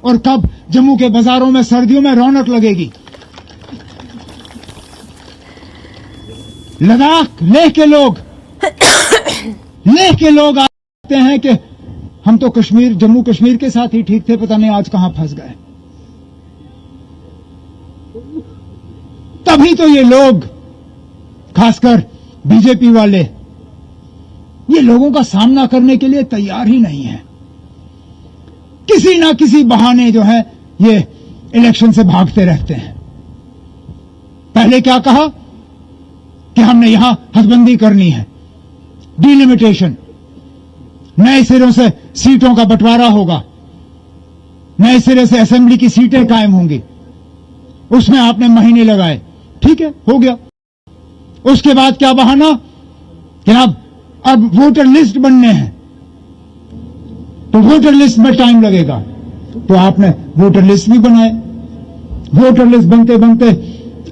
और कब जम्मू के बाजारों में सर्दियों में रौनक लगेगी। लद्दाख लेह के लोग आते हैं कि हम तो कश्मीर जम्मू कश्मीर के साथ ही ठीक थे, पता नहीं आज कहां फंस गए। तभी तो ये लोग, खासकर बीजेपी वाले, ये लोगों का सामना करने के लिए तैयार ही नहीं है। किसी ना किसी बहाने जो है ये इलेक्शन से भागते रहते हैं। पहले क्या कहा कि हमने यहां हदबंदी करनी है, डिलिमिटेशन, नए सिरों से सीटों का बंटवारा होगा, नए सिरे से असेंबली की सीटें कायम होंगी। उसमें आपने महीने लगाए, ठीक है, हो गया। उसके बाद क्या बहाना कि अब वोटर लिस्ट बनने हैं, तो वोटर लिस्ट में टाइम लगेगा, तो आपने वोटर लिस्ट भी बनाए। वोटर लिस्ट बनते बनते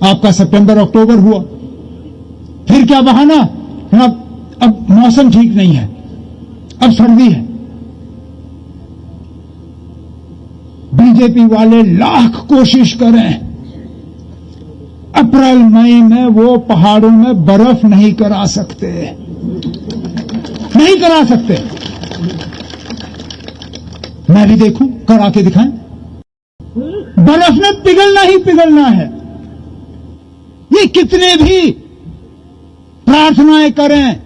आपका सितंबर अक्टूबर हुआ। फिर क्या बहाना, अब मौसम ठीक नहीं है, अब सर्दी है। बीजेपी वाले लाख कोशिश करें, अप्रैल मई में वो पहाड़ों में बर्फ नहीं करा सकते, नहीं करा सकते। मैं भी देखूं, करा के दिखाएं। बर्फ में पिघलना ही पिघलना है। ये कितने भी प्रार्थनाएं करें,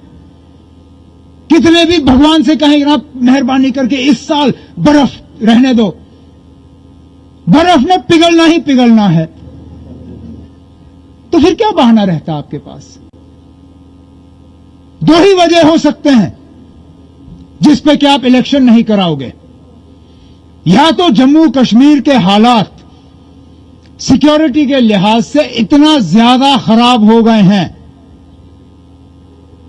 कितने भी भगवान से कहें कि आप मेहरबानी करके इस साल बर्फ रहने दो, बर्फ में पिघलना ही पिघलना है। तो फिर क्या बहाना रहता आपके पास? दो ही वजह हो सकते हैं जिस पे कि आप इलेक्शन नहीं कराओगे। या तो जम्मू कश्मीर के हालात सिक्योरिटी के लिहाज से इतना ज्यादा खराब हो गए हैं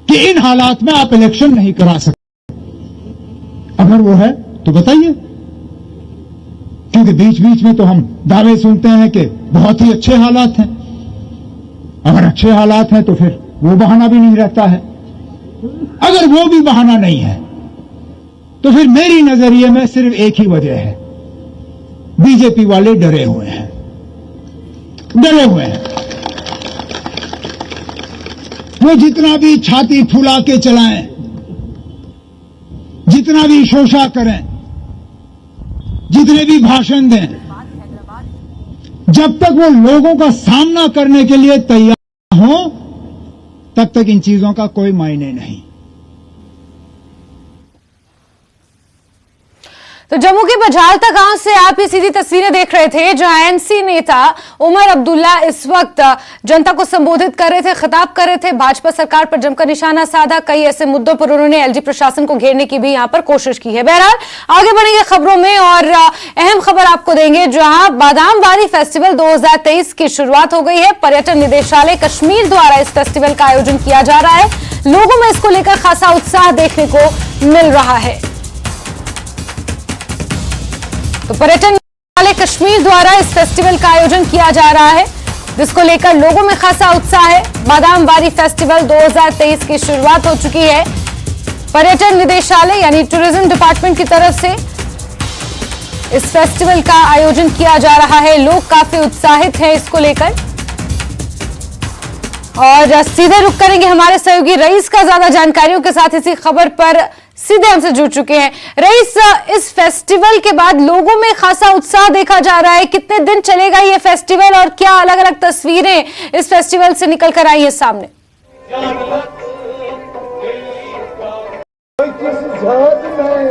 कि इन हालात में आप इलेक्शन नहीं करा सकते। अगर वो है तो बताइए, क्योंकि बीच बीच में तो हम दावे सुनते हैं कि बहुत ही अच्छे हालात हैं। अगर अच्छे हालात हैं तो फिर वो बहाना भी नहीं रहता है। अगर वो भी बहाना नहीं है तो फिर मेरी नजरिए में सिर्फ एक ही वजह है, बीजेपी वाले डरे हुए हैं, डरे हुए हैं। वो जितना भी छाती फुला के चलाएं, जितना भी शोषा करें, जितने भी भाषण दें, जब तक वो लोगों का सामना करने के लिए तैयार हो, तब तक इन चीजों का कोई मायने नहीं। तो जम्मू के बजालता गांव से आप ये सीधी तस्वीरें देख रहे थे, जहां एनसी नेता उमर अब्दुल्ला इस वक्त जनता को संबोधित कर रहे थे, खिताब कर रहे थे। भाजपा सरकार पर जमकर निशाना साधा, कई ऐसे मुद्दों पर उन्होंने एलजी प्रशासन को घेरने की भी यहां पर कोशिश की है। बहरहाल आगे बढ़ेंगे खबरों में और अहम खबर आपको देंगे, जहां बादामवारी फेस्टिवल 2023 की शुरुआत हो गई है। पर्यटन निदेशालय कश्मीर द्वारा इस फेस्टिवल का आयोजन किया जा रहा है। लोगों में इसको लेकर खासा उत्साह देखने को मिल रहा है। तो पर्यटन निदेशालय कश्मीर द्वारा इस फेस्टिवल का आयोजन किया जा रहा है, जिसको लेकर लोगों में खासा उत्साह है। बादामवारी फेस्टिवल 2023 की शुरुआत हो चुकी है। पर्यटन निदेशालय यानी टूरिज्म डिपार्टमेंट की तरफ से इस फेस्टिवल का आयोजन किया जा रहा है। लोग काफी उत्साहित हैं इसको लेकर। और सीधे रुक करेंगे हमारे सहयोगी रईस का ज्यादा जानकारियों के साथ इसी खबर पर सीधे हमसे जुड़ चुके हैं। रईस, इस फेस्टिवल के बाद लोगों में खासा उत्साह देखा जा रहा है। कितने दिन चलेगा ये फेस्टिवल और क्या अलग अलग तस्वीरें इस फेस्टिवल से निकल कर आई है सामने?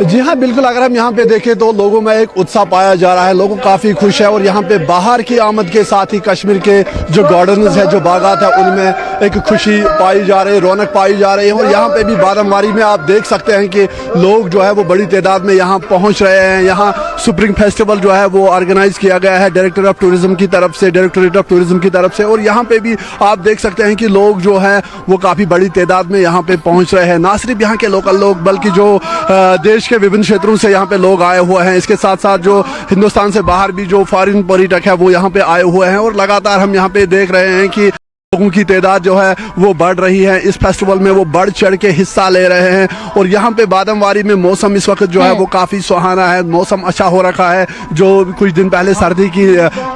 जी हाँ, बिल्कुल। अगर हम यहाँ पे देखें तो लोगों में एक उत्साह पाया जा रहा है, लोग काफ़ी खुश है। और यहाँ पे बाहर की आमद के साथ ही कश्मीर के जो गार्डन्स है, जो बागात है, उनमें एक खुशी पाई जा रही है, रौनक पाई जा रही है। और यहाँ पे भी बादामवारी में आप देख सकते हैं कि लोग जो है वो बड़ी तादाद में यहाँ पहुँच रहे हैं। यहाँ स्प्रिंग फेस्टिवल जो है वो ऑर्गेनाइज किया गया है डायरेक्टर ऑफ टूरिज्म की तरफ से, डायरेक्टोरेट ऑफ टूरिज्म की तरफ से। और यहाँ पे भी आप देख सकते हैं कि लोग जो है वो काफ़ी बड़ी तादाद में यहाँ पे पहुँच रहे हैं। ना सिर्फ यहाँ के लोकल लोग, बल्कि जो देश के विभिन्न क्षेत्रों से यहाँ पे लोग आए हुए हैं। इसके साथ साथ जो हिंदुस्तान से बाहर भी जो फॉरेन पर्यटक है वो यहाँ पे आए हुए हैं। और लगातार हम यहाँ पे देख रहे हैं कि लोगों की तादाद जो है वो बढ़ रही है। इस फेस्टिवल में वो बढ़ चढ़ के हिस्सा ले रहे हैं। और यहाँ पे बादमवारी में मौसम इस वक्त जो है वो काफ़ी सुहाना है, मौसम अच्छा हो रखा है। जो कुछ दिन पहले सर्दी की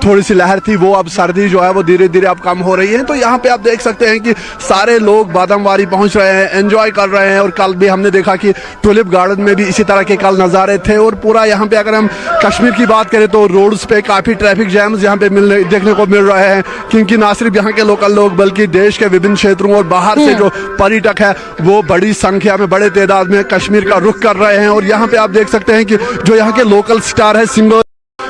थोड़ी सी लहर थी, वो अब सर्दी जो है वो धीरे धीरे अब कम हो रही है। तो यहाँ पे आप देख सकते हैं कि सारे लोग बादमवारी पहुँच रहे हैं, एंजॉय कर रहे हैं। और कल भी हमने देखा कि टुलिप गार्डन में भी इसी तरह के कल नज़ारे थे। और पूरा यहाँ पे अगर हम कश्मीर की बात करें तो रोड्स पे काफ़ी ट्रैफिक जैम्स यहाँ पे देखने को मिल रहे हैं, क्योंकि ना सिर्फ यहाँ के लोकल लोग बल्कि देश के विभिन्न क्षेत्रों और बाहर से जो पर्यटक है वो बड़ी संख्या में, बड़े तादाद में कश्मीर का रुख कर रहे हैं। और यहाँ पे आप देख सकते हैं कि जो यहाँ के लोकल स्टार है सिंगर,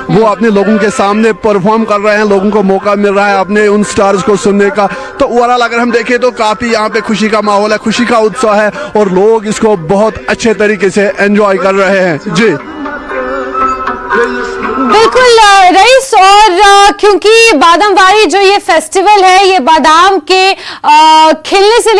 वो अपने लोगों के सामने परफॉर्म कर रहे हैं। लोगों को मौका मिल रहा है अपने उन स्टार्स को सुनने का। तो ओवरऑल अगर हम देखें तो काफ़ी यहाँ पे खुशी का माहौल है, खुशी का उत्साह है और लोग इसको बहुत अच्छे तरीके से एंजॉय कर रहे हैं। जी बिल्कुल रईस, और क्योंकि बादामवारी जो ये फेस्टिवल है, ये बादाम के खिलने से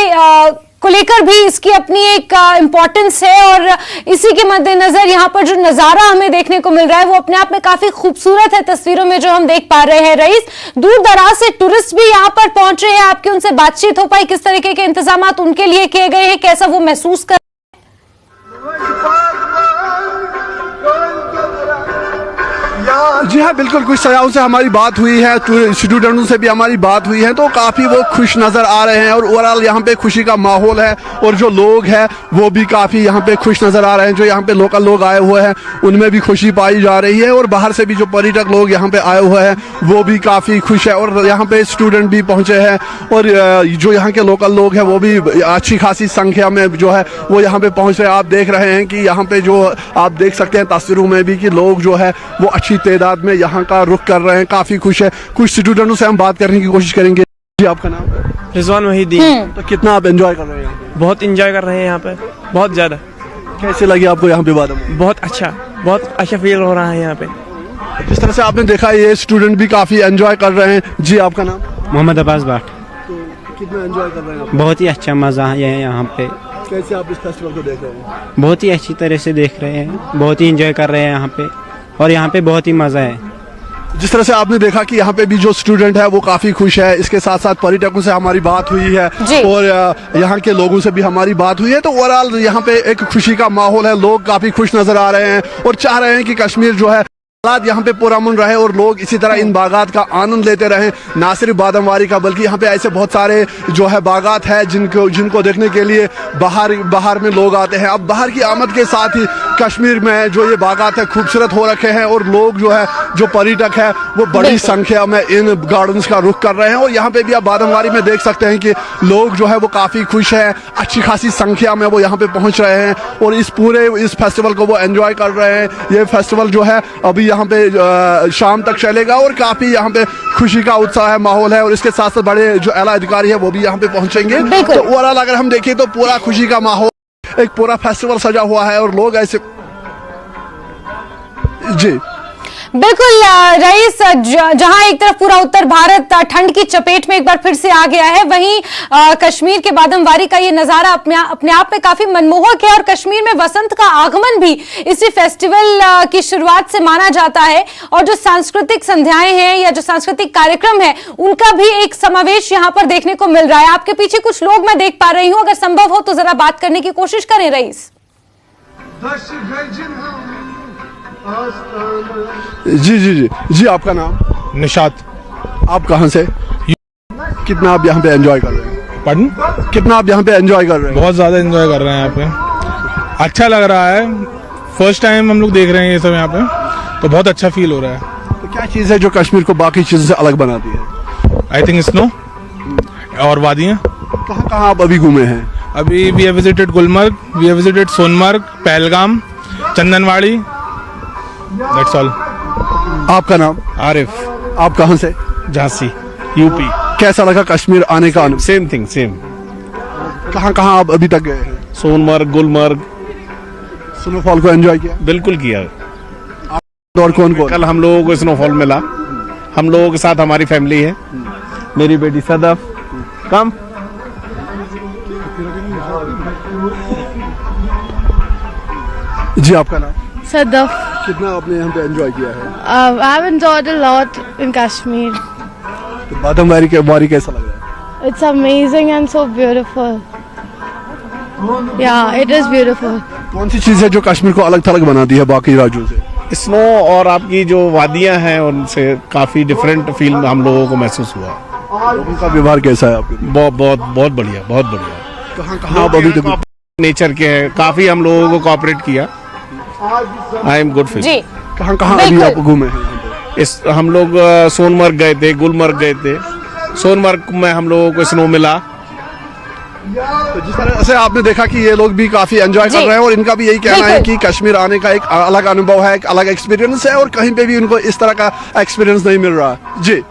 को लेकर भी इसकी अपनी एक इम्पोर्टेंस है। और इसी के मद्देनजर यहाँ पर जो नज़ारा हमें देखने को मिल रहा है वो अपने आप में काफी खूबसूरत है, तस्वीरों में जो हम देख पा रहे हैं। रईस, दूर दराज से टूरिस्ट भी यहाँ पर पहुंच रहे हैं, आपकी उनसे बातचीत हो पाई? किस तरीके के इंतजाम उनके लिए किए गए हैं, कैसा वो महसूस कर? जी हाँ, बिल्कुल। कुछ सयाहों से हमारी बात हुई है, स्टूडेंटों से भी हमारी बात हुई है, तो काफ़ी वो खुश नज़र आ रहे हैं। और ओवरऑल यहाँ पे खुशी का माहौल है और जो लोग हैं वो भी काफ़ी यहाँ पे खुश नज़र आ रहे हैं। जो यहाँ पे लोकल लोग आए हुए हैं उनमें भी खुशी पाई जा रही है और बाहर से भी जो पर्यटक लोग यहाँ पे आए हुए हैं वो भी काफ़ी खुश है। और यहाँ पे स्टूडेंट भी पहुँचे हैं और जो यहाँ के लोकल लोग हैं वो भी अच्छी खासी संख्या में जो है वो यहाँ पे पहुँच रहे हैं। आप देख रहे हैं कि यहाँ पे जो आप देख सकते हैं तस्वीरों में भी कि लोग जो है वो अच्छी तादाद में यहाँ का रुख कर रहे हैं, काफी खुश है। कुछ स्टूडेंटों से हम बात करने की कोशिश करेंगे। जी, आपका नाम? रिजवान वहीदीन। तो कितना आप एंजॉय कर रहे हैं यहाँ पे? बहुत एंजॉय कर रहे हैं यहाँ पे, बहुत ज्यादा। कैसे लगी आपको यहाँ पे बादाम? बहुत अच्छा फील हो रहा है यहाँ पे। जिस तरह से आपने देखा ये स्टूडेंट भी काफी एंजॉय कर रहे हैं। जी, आपका नाम? मोहम्मद अब्बास भाट। तो कितना एंजॉय कर रहे हैं आप? बहुत ही अच्छा मजा है यहाँ पे। कैसे आप इस फेस्टिवल को देख रहे हैं? बहुत ही अच्छी तरह से देख रहे हैं, बहुत ही एंजॉय कर रहे हैं यहाँ पे, और यहाँ पे बहुत ही मजा है। जिस तरह से आपने देखा कि यहाँ पे भी जो स्टूडेंट है वो काफी खुश है। इसके साथ साथ पर्यटकों से हमारी बात हुई है और यहाँ के लोगों से भी हमारी बात हुई है। तो ओवरऑल यहाँ पे एक खुशी का माहौल है, लोग काफी खुश नजर आ रहे हैं और चाह रहे हैं कि कश्मीर जो है यहाँ पे पुरअमन रहे और लोग इसी तरह इन बागात का आनंद लेते रहें। ना सिर्फ बादामवारी का बल्कि यहाँ पे ऐसे बहुत सारे जो है बागात है जिनको देखने के लिए बाहर में लोग आते हैं। अब बाहर की आमद के साथ ही कश्मीर में जो ये बागात है खूबसूरत हो रखे हैं और लोग जो है जो पर्यटक है वो बड़ी संख्या में इन गार्डन्स का रुख कर रहे हैं। और यहाँ पे भी आप बादामवारी में देख सकते हैं कि लोग जो है वो काफ़ी खुश है, अच्छी खासी संख्या में वो यहाँ पे पहुँच रहे हैं और इस फेस्टिवल को वो एंजॉय कर रहे हैं। ये फेस्टिवल जो है अभी यहाँ पे शाम तक चलेगा और काफ़ी यहाँ पे खुशी का उत्साह है, माहौल है। और इसके साथ साथ बड़े जो आला अधिकारी है वो भी यहाँ पे पहुँचेंगे। तो ओवरऑल अगर हम देखें तो पूरा खुशी का माहौल, एक पूरा फेस्टिवल सजा हुआ है और लोग ऐसे। जी बिल्कुल रईस, जहां एक तरफ पूरा उत्तर भारत ठंड की चपेट में एक बार फिर से आ गया है, वहीं कश्मीर के बादामवारी का ये नजारा अपने आप में काफी मनमोहक है। और कश्मीर में वसंत का आगमन भी इसी फेस्टिवल की शुरुआत से माना जाता है। और जो सांस्कृतिक संध्याएं हैं या जो सांस्कृतिक कार्यक्रम है उनका भी एक समावेश यहाँ पर देखने को मिल रहा है। आपके पीछे कुछ लोग मैं देख पा रही हूँ, अगर संभव हो तो जरा बात करने की कोशिश करें रईस। जी जी जी जी, आपका नाम? निशात। आप कहाँ से? कितना आप यहाँ पे एंजॉय कर रहे हैं? पढ़न? कितना आप यहाँ पे एंजॉय कर रहे हैं? बहुत ज्यादा एंजॉय कर रहे हैं यहाँ पे, अच्छा लग रहा है। फर्स्ट टाइम हम लोग देख रहे हैं ये सब यहाँ पे, तो बहुत अच्छा फील हो रहा है। तो क्या चीज़ है जो कश्मीर को बाकी चीज़ों से अलग बनाती है? आई थिंक स्नो और वादियाँ। कहाँ आप अभी घूमे हैं? अभी we have visited Gulmarg, we have visited Sonmarg, Pahalgam, Chandanwari. That's all. आपका नाम? आरिफ। आप कहाँ से? झांसी, यूपी। कैसा लगा कश्मीर आने का? Same thing, same. कहाँ आप अभी तक गए हैं? सोनमर्ग, गुलमर्ग। स्नोफॉल को एंजॉय किया? बिल्कुल किया। और कौन कौन? कल हम लोगों को स्नोफॉल मिला। हम लोगों के साथ हमारी फैमिली है, मेरी बेटी सदफ। कम। जी, आपका नाम? Sadaf. कितना आपने यहाँ पे एंजॉय किया है? I have enjoyed a lot in Kashmir. तो बादामवारी कैसा लग रहा है? It's amazing and so beautiful. Yeah, it is beautiful. कौन सी चीज़ है जो कश्मीर को अलग थलग बनाती है बाकी राज्यों से? स्नो और आपकी जो वादियां हैं उनसे काफी डिफरेंट फील हम लोगों को महसूस हुआ। लोगों का व्यवहार कैसा है आपके? बहुत बहुत बहुत बढ़िया, बहुत बढ़िया। कहाँ आप अभी तक? नेचर के हैं, काफी हम लोगों को कोऑपरेट किया। I am good feel. जी कहाँ अभी आप घूमे हैं? हम लोग सोनमर्ग गए थे, गुलमर्ग गए थे। सोनमर्ग में हम लोगों को स्नो मिला। तो जिस तरह से आपने देखा कि ये लोग भी काफी एंजॉय कर रहे हैं और इनका भी यही कहना है कि कश्मीर आने का एक अलग अनुभव है, एक अलग एक्सपीरियंस है और कहीं पे भी उनको इस तरह का एक्सपीरियंस नहीं मिल रहा। जी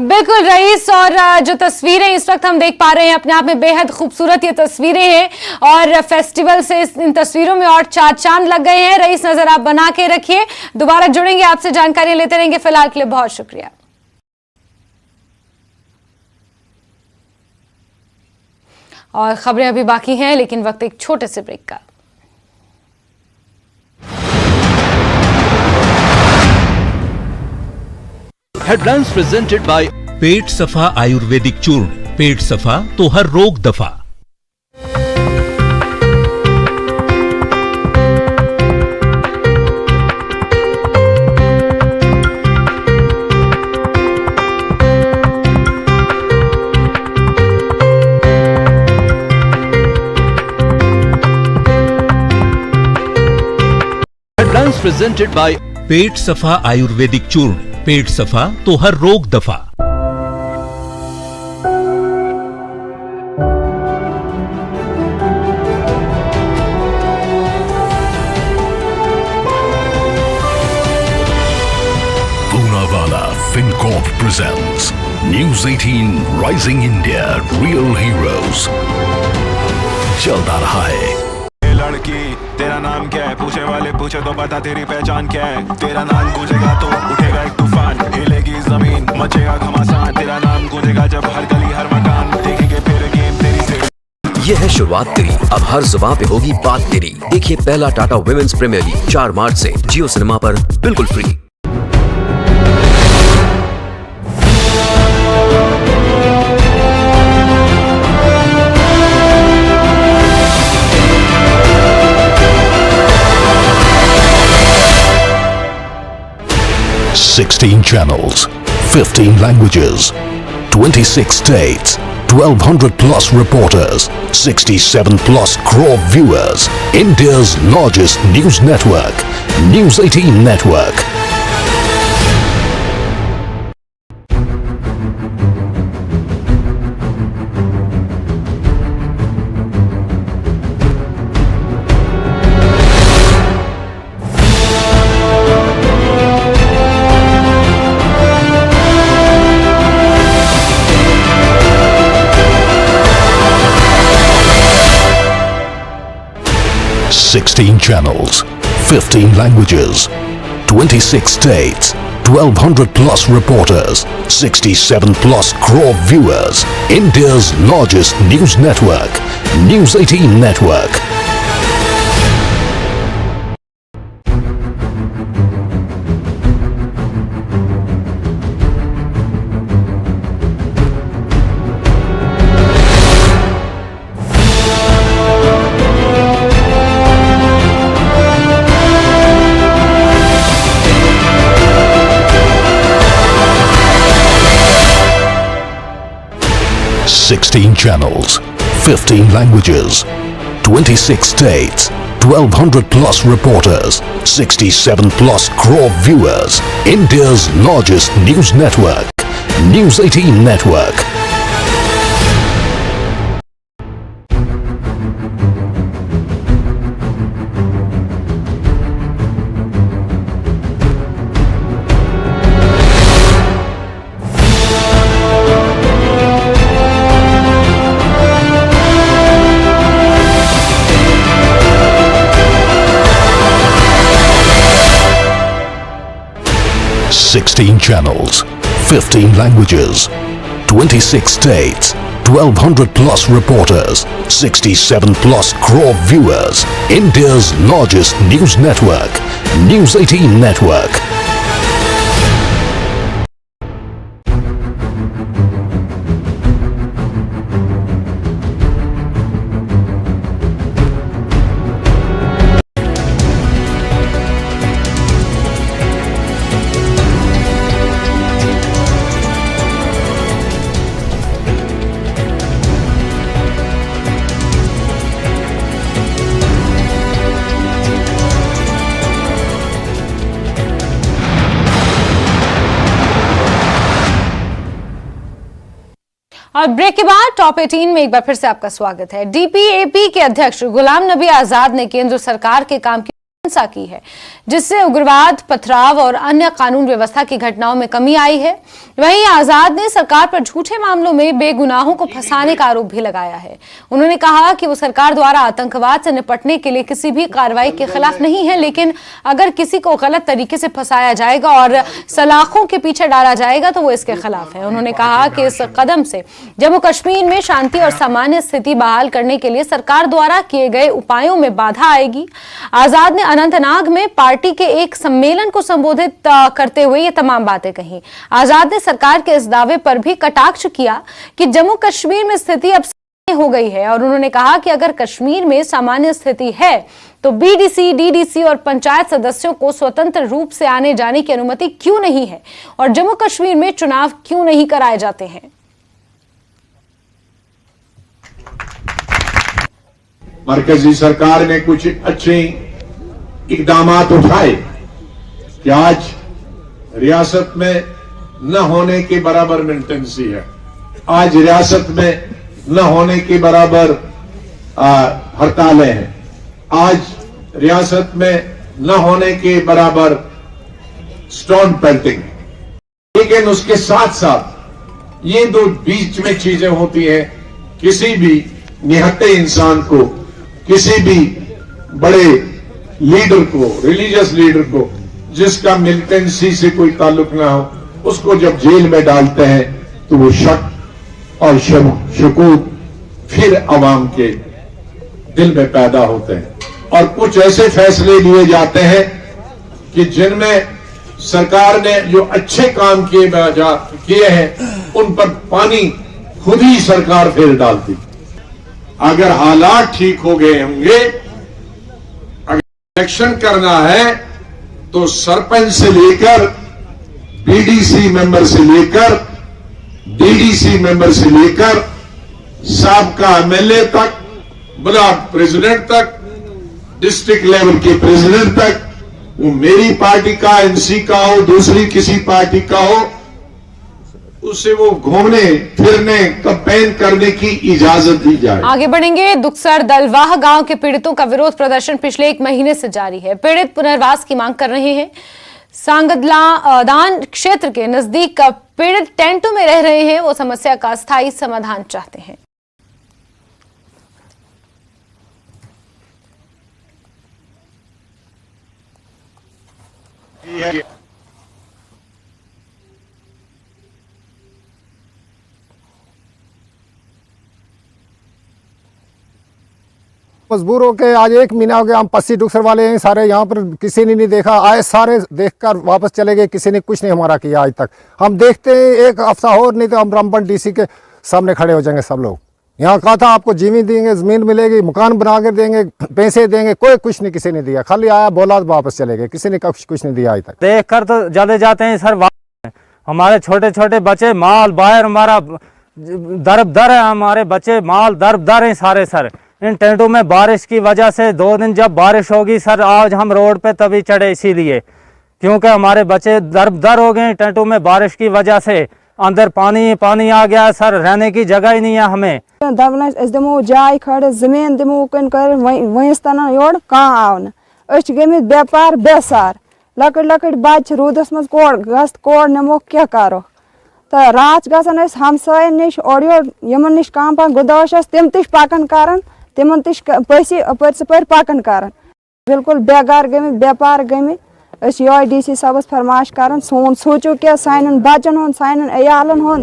बिल्कुल रईस, और जो तस्वीरें इस वक्त हम देख पा रहे हैं अपने आप में बेहद खूबसूरत ये तस्वीरें हैं और फेस्टिवल से इन तस्वीरों में और चार चांद लग गए हैं। रईस नजर आप बना के रखिए, दोबारा जुड़ेंगे आपसे, जानकारी लेते रहेंगे। फिलहाल के लिए बहुत शुक्रिया। और खबरें अभी बाकी हैं लेकिन वक्त एक छोटे से ब्रेक का। हेडलाइंस प्रेजेंटेड बाय पेट सफा आयुर्वेदिक चूर्ण। पेट सफा तो हर रोग दफा। हेडलाइंस प्रेजेंटेड बाय पेट सफा आयुर्वेदिक चूर्ण। पेट सफा तो हर रोग दफा। Poonawalla FinCorp presents News 18 Rising India Real Heroes। चलता रहा है। लड़की तेरा नाम क्या है, पूछे वाले पूछे तो बता तेरी पहचान क्या है। तेरा नाम गूंजेगा तो उठेगा एक तूफान, हिलेगी जमीन मचेगा घमासान। तेरा नाम गूंजेगा जब हर गली हर मकान देखेंगे फिर गेम तेरी से। ये है शुरुआत तेरी, अब हर जुबान पे होगी बात तेरी। देखिए पहला टाटा वुमेन्स प्रीमियर लीग 4 मार्च से जियो सिनेमा पर बिल्कुल free. Sixteen channels, 15 languages, 26 states, 1200 plus reporters, 67 plus crore viewers. India's largest news network, News 18 Network. Sixteen channels, 15 languages, 26 states, 1200 plus reporters, 67 plus crore viewers. India's largest news network, News 18 Network. Sixteen channels, 15 languages, 26 states, 1200 plus reporters, 67 plus crore viewers. India's largest news network, News 18 Network. Sixteen channels, 15 languages, 26 states, 1200 plus reporters, 67 plus crore viewers. India's largest news network, News 18 Network. और break के बाद top 18 में एक बार फिर से आपका स्वागत है। डीपीएपी के अध्यक्ष गुलाम नबी आजाद ने केंद्र सरकार के काम की प्रशंसा की है, जिससे उग्रवाद, पथराव और अन्य कानून व्यवस्था की घटनाओं में कमी आई है। वहीं आजाद ने सरकार पर झूठे मामलों में बेगुनाहों को फंसाने का आरोप भी लगाया है। उन्होंने कहा कि वो सरकार द्वारा आतंकवाद से निपटने के लिए किसी भी कार्रवाई के खिलाफ नहीं है, लेकिन अगर किसी को गलत तरीके से फंसाया जाएगा और सलाखों के पीछे डाला जाएगा तो वो इसके खिलाफ है। उन्होंने कहा कि इस कदम से जम्मू कश्मीर में शांति और सामान्य स्थिति बहाल करने के लिए सरकार द्वारा किए गए उपायों में बाधा आएगी। आजाद ने अनंतनाग में पार्टी के एक सम्मेलन को संबोधित करते हुए ये तमाम बातें कही। आजाद ने सरकार के इस दावे पर भी कटाक्ष किया कि जम्मू कश्मीर में स्थिति अब सामान्य हो गई है, और उन्होंने कहा कि अगर कश्मीर में सामान्य स्थिति है तो बीडीसी, डीडीसी और पंचायत सदस्यों को स्वतंत्र रूप से आने जाने की अनुमति क्यों नहीं है, और जम्मू कश्मीर में चुनाव क्यों नहीं कराए जाते हैं। मरकजी सरकार ने कुछ अच्छे इकदामात उठाए कि आज रियासत में न होने के बराबर मिलिटेंसी है, आज रियासत में न होने के बराबर हड़तालें हैं, आज रियासत में न होने के बराबर स्टोन पेल्टिंग। लेकिन उसके साथ साथ ये दो बीच में चीजें होती हैं, किसी भी निहत्ते इंसान को, किसी भी बड़े लीडर को, रिलीजियस लीडर को जिसका मिलिटेंसी से कोई ताल्लुक ना हो, उसको जब जेल में डालते हैं तो वो शक और शकूक फिर अवाम के दिल में पैदा होते हैं, और कुछ ऐसे फैसले लिए जाते हैं कि जिनमें सरकार ने जो अच्छे काम किए हैं उन पर पानी खुद ही सरकार फिर डालती। अगर हालात ठीक हो गए होंगे, अगर इलेक्शन करना है तो सरपंच से लेकर बीडीसी मेंबर से लेकर डीडीसी मेंबर से लेकर साबका एमएलए तक, ब्लॉक प्रेसिडेंट तक, डिस्ट्रिक्ट लेवल के प्रेसिडेंट तक, वो मेरी पार्टी का, एनसी का हो, दूसरी किसी पार्टी का हो, उसे वो घूमने फिरने, कैंपेन करने की इजाजत दी जाए। आगे बढ़ेंगे। दुक्सर दलवाह गांव के पीड़ितों का विरोध प्रदर्शन पिछले 1 महीने से जारी है। पीड़ित पुनर्वास की मांग कर रहे हैं। सांगदलादान क्षेत्र के नजदीक पीड़ित टेंटों में रह रहे हैं, वो समस्या का स्थायी समाधान चाहते हैं। मजबूर होकर आज 1 महीना हो गया, हम 80 डुक्सर वाले हैं सारे, यहाँ पर किसी ने नहीं देखा, आए सारे देखकर वापस चले गए, किसी ने कुछ नहीं हमारा किया आज तक। हम देखते हैं 1 हफ्ता और नहीं तो हम रामबन डीसी के सामने खड़े हो जाएंगे सब लोग। यहाँ कहा था आपको जमीन देंगे, जमीन मिलेगी, मकान बना कर देंगे, पैसे देंगे, कोई कुछ नहीं, किसी ने दिया, खाली आया बोला वापस चले गए, किसी ने कुछ नहीं दिया आज तक। देख कर तो चले जाते हैं सर, हमारे छोटे छोटे बच्चे माल बाहर, हमारा दर है, हमारे बच्चे माल दर हैं सारे सर। इन टेंटों में बारिश की वजह से 2 दिन जब बारिश होगी सर, आज हम रोड पे तभी चढ़े इसीलिए, क्योंकि हमारे बच्चे दर हो गए टेंटों में बारिश की वजह से। अंदर पानी आ गया सर, रहने की जगह ही नहीं है हमें। दमो जाय खड़ जमीन दमो कन कर वहीं तना योड़ कहाँ आवन अच गमित व्यापार बेसार लकड़ लकड़ बाज रूदस मज कोड़ गस्त कोड़ नमो क्या करो तो रात गसन हमसाय निश और यमन निश काम पान गुदाश तम तिश पाकन कारण तिमन तिश पैसे पर पाकन कारण बिल्कुल बेगार गमित व्यापार गमित ये डीसी साहबस फरमाश कर सोन सोचो क्या सान बचन हूं सान अयालन हूं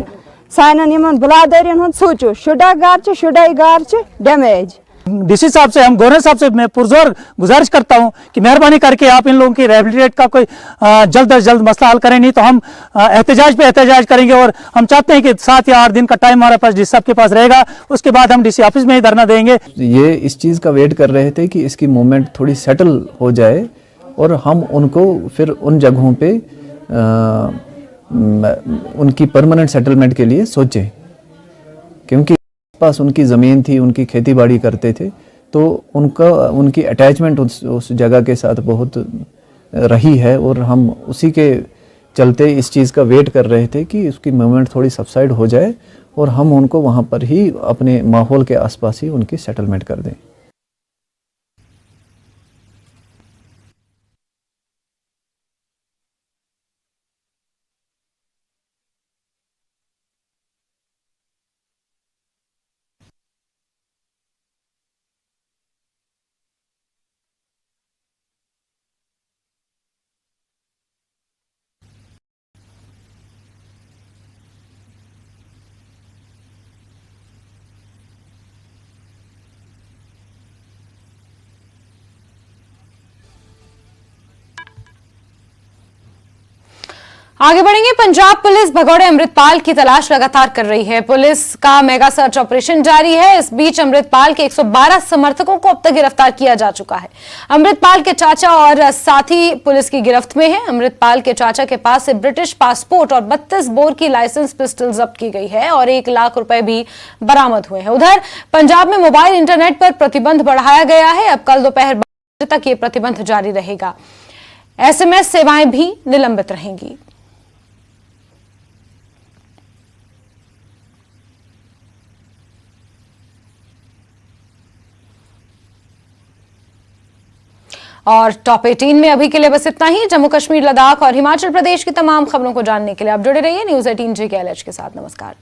सान बिलादरियन हूं सोचो शुडा गार डैमेज। डीसी साहब से, हम गवर्नर साहब से मैं पुरजोर गुजारिश करता हूं कि मेहरबानी करके आप इन लोगों की रिहेबिलिटेट का कोई जल्द अज जल्द मसला हल करें, नहीं तो हम एहतजाज पे एहतजाज करेंगे। और हम चाहते हैं कि 7 या 8 दिन का टाइम हमारे पास डीसी साहब के पास रहेगा, उसके बाद हम डीसी ऑफिस में ही धरना देंगे। ये इस चीज़ का वेट कर रहे थे कि इसकी मूवमेंट थोड़ी सेटल हो जाए और हम उनको फिर उन जगहों पे उनकी परमानेंट सेटलमेंट के लिए सोचें, क्योंकि पास उनकी ज़मीन थी, उनकी खेती बाड़ी करते थे, तो उनकी अटैचमेंट उस जगह के साथ बहुत रही है और हम उसी के चलते इस चीज़ का वेट कर रहे थे कि उसकी मूवमेंट थोड़ी सबसाइड हो जाए और हम उनको वहाँ पर ही अपने माहौल के आसपास ही उनकी सेटलमेंट कर दें। आगे बढ़ेंगे। पंजाब पुलिस भगौड़े अमृतपाल की तलाश लगातार कर रही है। पुलिस का मेगा सर्च ऑपरेशन जारी है। इस बीच अमृतपाल के 112 समर्थकों को अब तक गिरफ्तार किया जा चुका है। अमृतपाल के चाचा और साथी पुलिस की गिरफ्त में है। अमृतपाल के चाचा के पास से ब्रिटिश पासपोर्ट और 32 बोर की लाइसेंस पिस्टल जब्त की गई है और 1 लाख रुपए भी बरामद हुए हैं। उधर पंजाब में मोबाइल इंटरनेट पर प्रतिबंध बढ़ाया गया है। अब कल दोपहर 12 बजे तक ये प्रतिबंध जारी रहेगा। SMS सेवाएं भी निलंबित रहेंगी। और टॉप 18 में अभी के लिए बस इतना ही। जम्मू कश्मीर, लद्दाख और हिमाचल प्रदेश की तमाम खबरों को जानने के लिए आप जुड़े रहिए न्यूज़ 18 JKLH के साथ। नमस्कार।